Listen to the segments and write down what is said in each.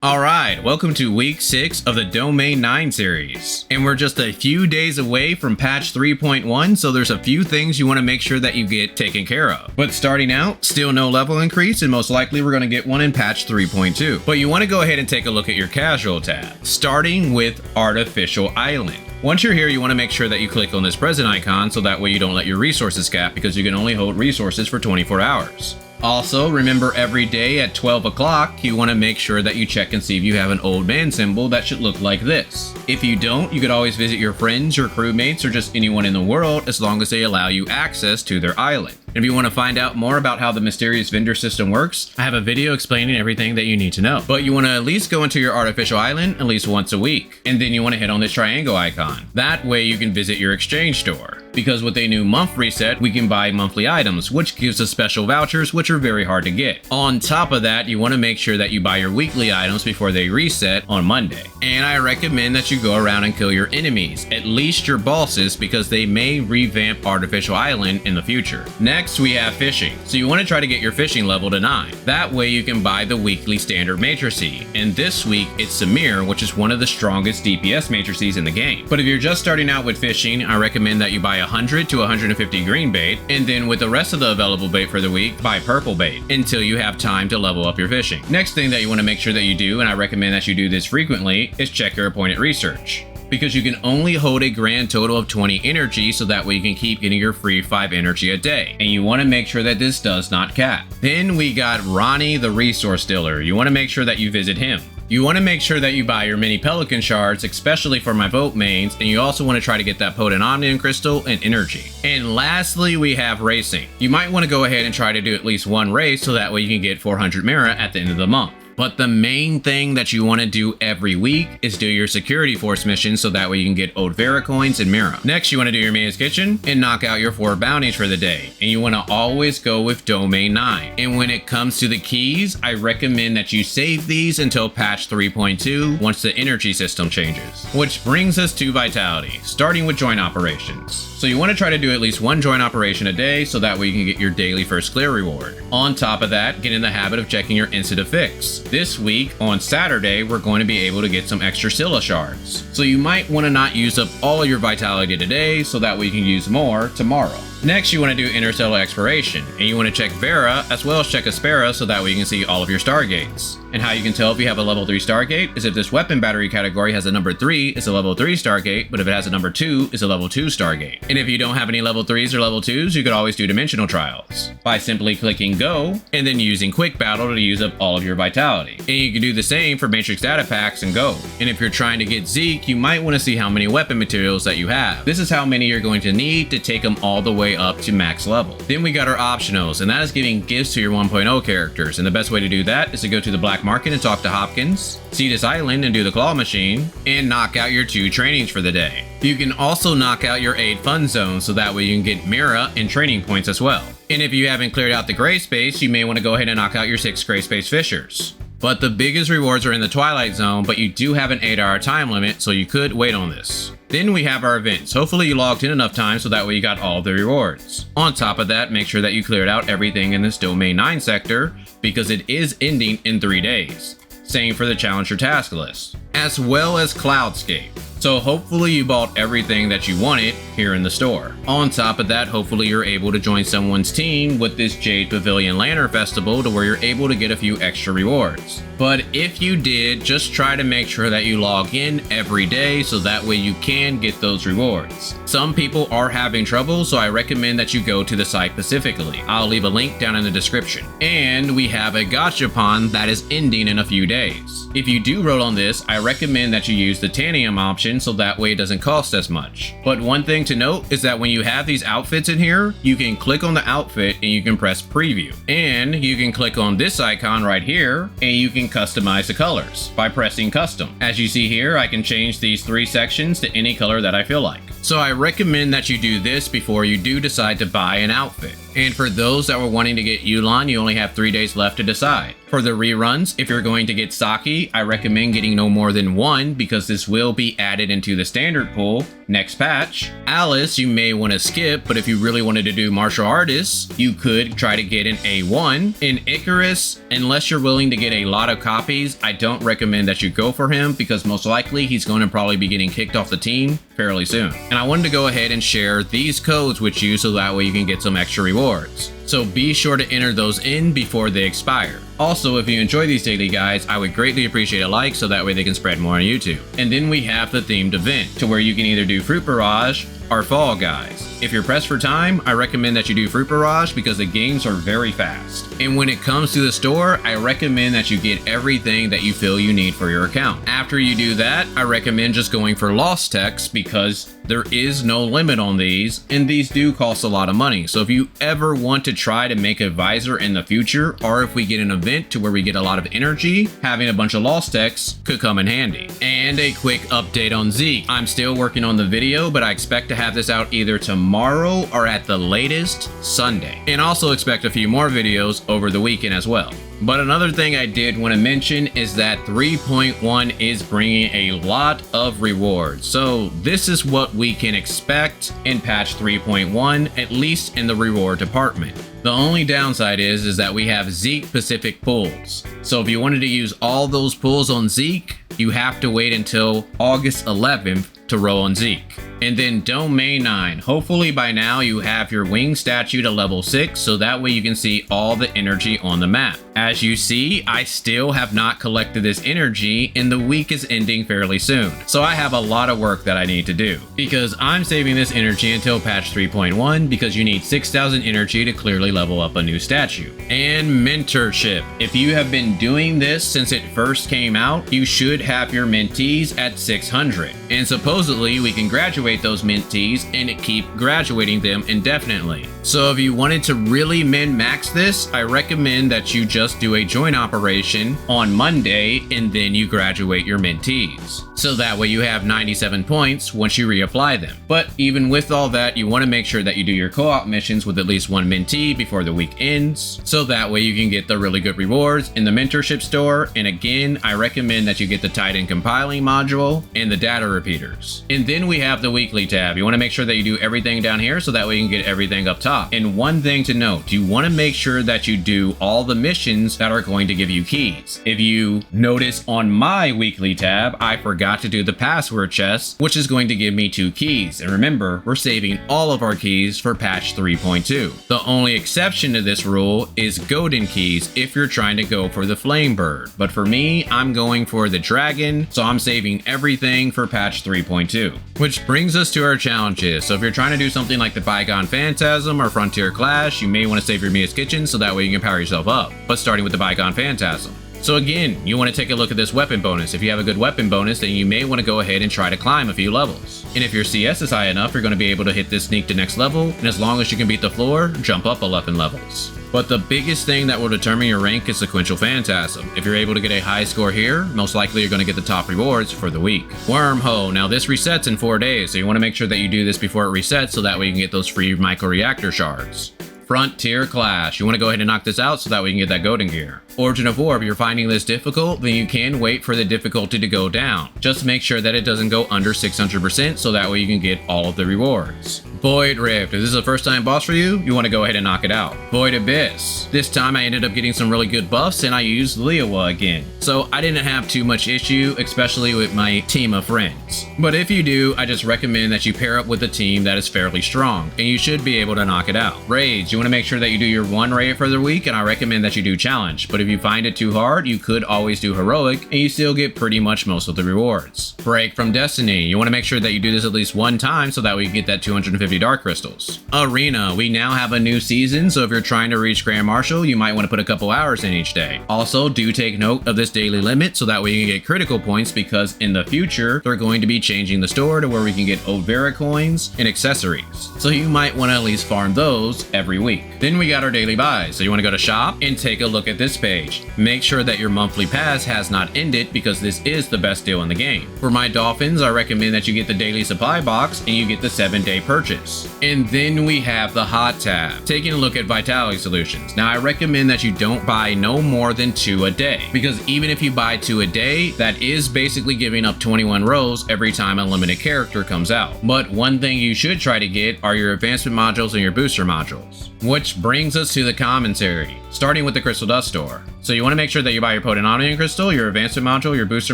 Alright, welcome to week 6 of the Domain 9 series. And we're just a few days away from patch 3.1, so there's a few things you want to make sure that you get taken care of. But starting out, still no level increase, and most likely we're going to get one in patch 3.2. But you want to go ahead and take a look at your casual tab, starting with Artificial Island. Once you're here, you want to make sure that you click on this present icon so that way you don't let your resources cap, because you can only hold resources for 24 hours. Also, remember every day at 12 o'clock, you want to make sure that you check and see if you have an old man symbol that should look like this. If you don't, you could always visit your friends, your crewmates, or just anyone in the world as long as they allow you access to their island. If you want to find out more about how the mysterious vendor system works, I have a video explaining everything that you need to know. But you want to at least go into your artificial island at least once a week. And then you want to hit on this triangle icon. That way you can visit your exchange store. Because with a new month reset, we can buy monthly items, which gives us special vouchers, which are very hard to get. On top of that, you want to make sure that you buy your weekly items before they reset on Monday. And I recommend that you go around and kill your enemies, at least your bosses, because they may revamp Artificial Island in the future. Next, we have fishing. So you want to try to get your fishing level to 9. That way you can buy the weekly standard matrices. And this week, it's Samir, which is one of the strongest DPS matrices in the game. But if you're just starting out with fishing, I recommend that you buy 100 to 150 green bait, and then with the rest of the available bait for the week, buy purple bait until you have time to level up your fishing. Next thing that you want to make sure that you do, and I recommend that you do this frequently, is check your appointed research. Because you can only hold a grand total of 20 energy, so that way you can keep getting your free 5 energy a day. And you want to make sure that this does not cap. Then we got Ronnie the Resource Dealer. You want to make sure that you visit him. You want to make sure that you buy your mini pelican shards, especially for my vote mains, and you also want to try to get that potent omnium crystal and energy. And lastly, we have racing. You might want to go ahead and try to do at least one race, so that way you can get 400 Mira at the end of the month. But the main thing that you want to do every week is do your security force missions, so that way you can get old Vera coins and Mira. Next, you want to do your man's kitchen and knock out your 4 bounties for the day. And you want to always go with Domain 9. And when it comes to the keys, I recommend that you save these until patch 3.2 once the energy system changes. Which brings us to vitality, starting with joint operations. So you want to try to do at least 1 joint operation a day, so that way you can get your daily first clear reward. On top of that, get in the habit of checking your instant fix. This week, on Saturday, we're going to be able to get some extra Scylla shards. So you might want to not use up all of your vitality today, so that way you can use more tomorrow. Next, you want to do interstellar exploration, and you want to check Vera as well as check Aspera, so that way you can see all of your stargates. And how you can tell if you have a level 3 stargate is if this weapon battery category has a number 3, it's a level 3 stargate, but if it has a number 2, it's a level 2 stargate. And if you don't have any level 3s or level 2s, you could always do dimensional trials by simply clicking go and then using quick battle to use up all of your vitality. And you can do the same for matrix data packs and go. And if you're trying to get Zeke, you might want to see how many weapon materials that you have. This is how many you're going to need to take them all the way up to max level. Then we got our optionals, and that is giving gifts to your 1.0 characters. And the best way to do that is to go to the black market and talk to Hopkins, see this island and do the claw machine, and knock out your 2 trainings for the day. You can also knock out your 8 Funzone, so that way you can get Mira and training points as well. And if you haven't cleared out the Greyspace, you may want to go ahead and knock out your 6 Greyspace fishers. But the biggest rewards are in the Twilight zone, but you do have an 8-hour time limit, so you could wait on this. Then we have our events. Hopefully you logged in enough time so that way you got all of the rewards. On top of that, make sure that you cleared out everything in this Domain 9 sector, because it is ending in 3 days. Same for the Challenger task list, as well as Cloudscape. So hopefully you bought everything that you wanted here in the store. On top of that, hopefully you're able to join someone's team with this Jade Pavilion Lantern Festival, to where you're able to get a few extra rewards. But if you did, just try to make sure that you log in every day, so that way you can get those rewards. Some people are having trouble, so I recommend that you go to the site specifically. I'll leave a link down in the description. And we have a gachapon that is ending in a few days. If you do roll on this, I recommend that you use the Tanium option, so that way it doesn't cost as much. But one thing to note is that when you have these outfits in here, you can click on the outfit and you can press preview. And you can click on this icon right here and you can customize the colors by pressing custom. As you see here, I can change these 3 sections to any color that I feel like. So I recommend that you do this before you do decide to buy an outfit. And for those that were wanting to get Yu Lan, you only have 3 days left to decide. For the reruns, if you're going to get Saki, I recommend getting no more than 1 because this will be added into the standard pool next patch. Alice, you may want to skip, but if you really wanted to do martial artists, you could try to get an A1. In Icarus, unless you're willing to get a lot of copies, I don't recommend that you go for him because most likely he's going to probably be getting kicked off the team fairly soon. And I wanted to go ahead and share these codes with you so that way you can get some extra rewards. So be sure to enter those in before they expire. Also, if you enjoy these daily guides, I would greatly appreciate a like so that way they can spread more on YouTube. And then we have the themed event to where you can either do Fruit Barrage or Fall Guys. If you're pressed for time, I recommend that you do Fruit Barrage because the games are very fast. And when it comes to the store, I recommend that you get everything that you feel you need for your account. After you do that, I recommend just going for Lost Techs because there is no limit on these, and these do cost a lot of money. So if you ever want to try to make a visor in the future, or if we get an event to where we get a lot of energy, having a bunch of Lost Techs could come in handy. And a quick update on Zeke. I'm still working on the video, but I expect to have this out either tomorrow or at the latest Sunday. And also expect a few more videos over the weekend as well. But another thing I did want to mention is that 3.1 is bringing a lot of rewards. So this is what we can expect in patch 3.1, at least in the reward department. The only downside is that we have Zeke specific pulls. So if you wanted to use all those pulls on Zeke, you have to wait until August 11th to roll on Zeke. And then Domain 9. Hopefully by now you have your wing statue to level 6 so that way you can see all the energy on the map. As you see, I still have not collected this energy and the week is ending fairly soon. So I have a lot of work that I need to do because I'm saving this energy until patch 3.1 because you need 6,000 energy to clearly level up a new statue. And Mentorship. If you have been doing this since it first came out, you should have your mentees at 600. And supposedly we can graduate those mentees and keep graduating them indefinitely. So if you wanted to really min-max this, I recommend that you just do a join operation on Monday and then you graduate your mentees. So that way you have 97 points once you reapply them. But even with all that, you want to make sure that you do your co-op missions with at least 1 mentee before the week ends. So that way you can get the really good rewards in the mentorship store. And again, I recommend that you get the Titan compiling module and the data repeaters. And then we have the weekly tab. You want to make sure that you do everything down here so that way you can get everything up top. And one thing to note, you want to make sure that you do all the missions that are going to give you keys. If you notice on my weekly tab, I forgot to do the password chest, which is going to give me 2 keys. And remember, we're saving all of our keys for patch 3.2. The only exception to this rule is golden keys if you're trying to go for the flame bird. But for me, I'm going for the dragon, so I'm saving everything for patch 3.2. Which brings us to our challenges. So if you're trying to do something like the Bygone Phantasm or Frontier Clash, you may want to save your Mia's Kitchen so that way you can power yourself up. But starting with the Bygone Phantasm. So again, you want to take a look at this weapon bonus. If you have a good weapon bonus, then you may want to go ahead and try to climb a few levels. And if your CS is high enough, you're going to be able to hit this sneak to next level, and as long as you can beat the floor, jump up 11 levels. But the biggest thing that will determine your rank is Sequential Phantasm. If you're able to get a high score here, most likely you're going to get the top rewards for the week. Wormhole. Now this resets in 4 days, so you want to make sure that you do this before it resets so that way you can get those free micro-reactor shards. Frontier Clash. You want to go ahead and knock this out so that way you can get that golden gear. Origin of War. If you're finding this difficult, then you can wait for the difficulty to go down. Just make sure that it doesn't go under 600% so that way you can get all of the rewards. Void Rift. If this is a first time boss for you, you want to go ahead and knock it out. Void Abyss. This time I ended up getting some really good buffs and I used Leowa again. So I didn't have too much issue, especially with my team of friends. But if you do, I just recommend that you pair up with a team that is fairly strong and you should be able to knock it out. Raids. You want to make sure that you do your 1 raid for the week and I recommend that you do challenge. But if you find it too hard, you could always do heroic and you still get pretty much most of the rewards. Break from Destiny. You want to make sure that you do this at least 1 time so that way you get that 250 dark crystals. Arena. We now have a new season, so if you're trying to reach Grand Marshal, you might want to put a couple hours in each day. Also, do take note of this daily limit so that way you can get critical points because in the future, they're going to be changing the store to where we can get Overa coins and accessories. So you might want to at least farm those every week. Then we got our daily buys. So you want to go to shop and take a look at this page. page. Make sure that your monthly pass has not ended because this is the best deal in the game. For my dolphins, I recommend that you get the daily supply box and you get the 7-day purchase. And then we have the hot tab. Taking a look at vitality solutions. Now I recommend that you don't buy no more than 2 a day, because even if you buy 2 a day, that is basically giving up 21 rows every time a limited character comes out. But one thing you should try to get are your advancement modules and your booster modules. Which brings us to the Commissary, starting with the Crystal Dust Store. So you want to make sure that you buy your Potent Omnium Crystal, your Advancement Module, your Booster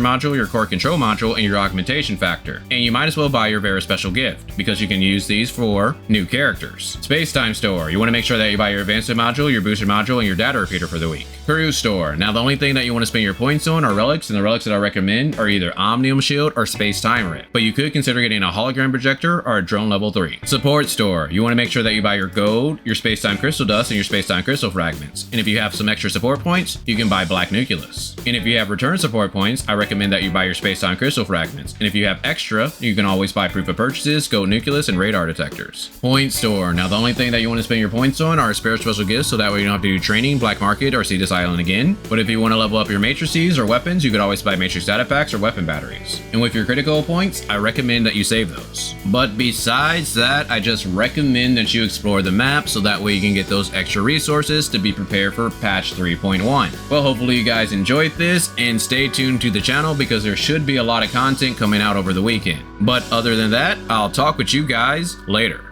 Module, your Core Control Module, and your Augmentation Factor. And you might as well buy your Very Special Gift, because you can use these for new characters. Space Time Store, you want to make sure that you buy your Advancement Module, your Booster Module, and your Data Repeater for the week. Cruise Store, now the only thing that you want to spend your points on are relics, and the relics that I recommend are either Omnium Shield or Space Time Rip. But you could consider getting a Hologram Projector or a Drone Level 3. Support Store, you want to make sure that you buy your Gold, your Space Time Crystal Dust, and your Space Time Crystal Fragments. And if you have some extra support points, you can buy Black Nucleus. And if you have return support points, I recommend that you buy your Space Time Crystal Fragments. And if you have extra, you can always buy Proof of Purchases, Gold Nucleus, and Radar Detectors. Point Store, now the only thing that you want to spend your points on are Spare Special Gifts, so that way you don't have to do training, Black Market, or see this island again. But if you want to level up your matrices or weapons, you could always buy Matrix Data Packs or Weapon Batteries. And with your critical points, I recommend that you save those. But besides that, I just recommend that you explore the map so that way you can get those extra resources to be prepared for patch 3.1. Well, hopefully you guys enjoyed this, and stay tuned to the channel because there should be a lot of content coming out over the weekend. But other than that, I'll talk with you guys later.